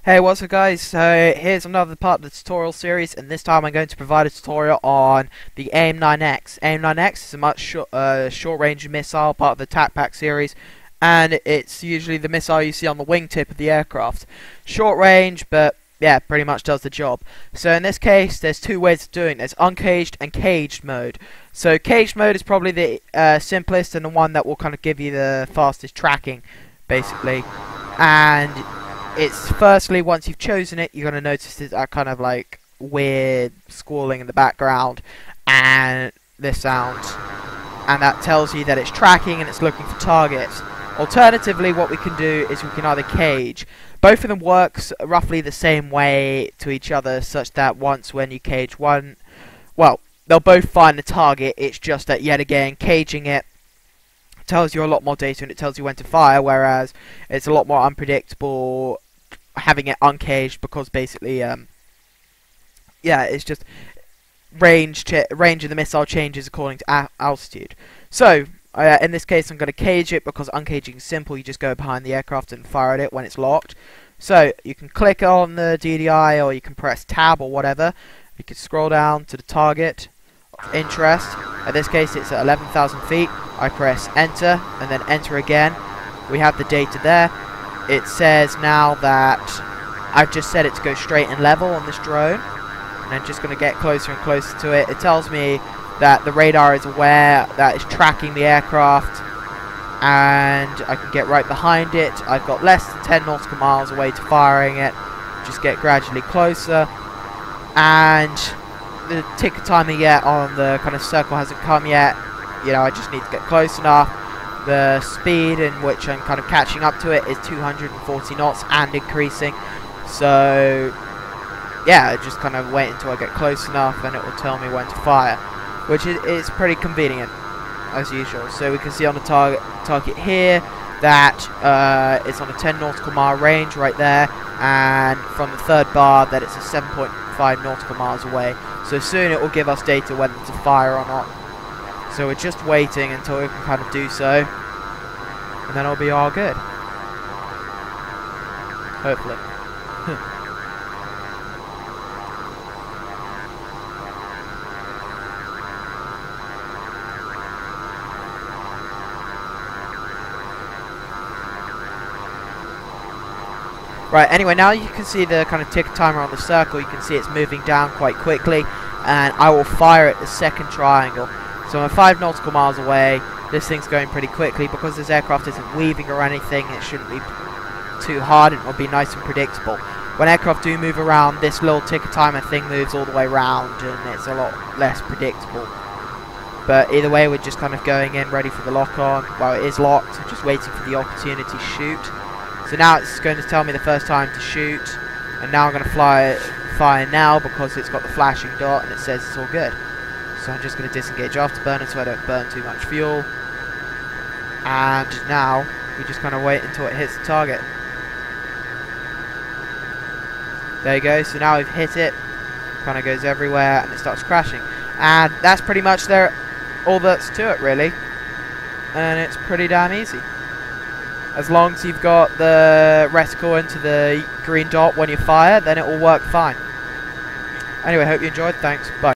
Hey, what's up guys? So here's another part of the tutorial series, and this time I'm going to provide a tutorial on the AIM-9X. AIM-9X is a much short-range missile, part of the tacpack series, and it's usually the missile you see on the wingtip of the aircraft. Short range, but yeah, pretty much does the job. So in this case, there's two ways of doing this: uncaged and caged mode. So caged mode is probably the simplest and the one that will kind of give you the fastest tracking, basically. And it's firstly, once you've chosen it, you're going to notice that kind of like weird squalling in the background and this sound, and that tells you that it's tracking and it's looking for targets. Alternatively, what we can do is we can either cage. Both of them works roughly the same way to each other, such that once when you cage one, well, they'll both find the target. It's just that, yet again, caging it tells you a lot more data and it tells you when to fire, whereas it's a lot more unpredictable having it uncaged, because basically yeah, it's just range of the missile changes according to altitude. So in this case I'm going to cage it because uncaging is simple. You just go behind the aircraft and fire at it when it's locked. So you can click on the DDI, or you can press tab or whatever. You can scroll down to the target of interest. In this case it's at 11,000 feet. I press enter and then enter again. We have the data there. It says now that I've just set it to go straight and level on this drone, and I'm just going to get closer and closer to it. It tells me that the radar is aware that it's tracking the aircraft, and I can get right behind it. I've got less than 10 nautical miles away to firing it. Just get gradually closer, and the ticker timer yet on the kind of circle hasn't come yet. You know, I just need to get close enough. The speed in which I'm kind of catching up to it is 240 knots and increasing. So yeah, just kind of wait until I get close enough and it will tell me when to fire, which is pretty convenient as usual. So we can see on the target here that it's on a 10 nautical mile range right there, and from the third bar that it's a 7.5 nautical miles away. So soon it will give us data whether to fire or not. So we're just waiting until we can kind of do so, and then it'll be all good. Hopefully. Right, anyway, now you can see the kind of tick timer on the circle. You can see it's moving down quite quickly, and I will fire at the second triangle. So I'm 5 nautical miles away. This thing's going pretty quickly. Because this aircraft isn't weaving or anything, it shouldn't be too hard, and it'll be nice and predictable. When aircraft do move around, this little ticker timer thing moves all the way around, and it's a lot less predictable. But either way, we're just kind of going in ready for the lock on. Well, it is locked, I'm just waiting for the opportunity to shoot. So now it's going to tell me the first time to shoot, and now I'm going to fire now because it's got the flashing dot and it says it's all good. So I'm just going to disengage afterburner so I don't burn too much fuel. And now we just kind of wait until it hits the target. There you go. So now we've hit it. Kind of goes everywhere and it starts crashing. And that's pretty much all that's to it, really. And it's pretty damn easy. As long as you've got the reticle into the green dot when you fire, then it will work fine. Anyway, hope you enjoyed. Thanks. Bye.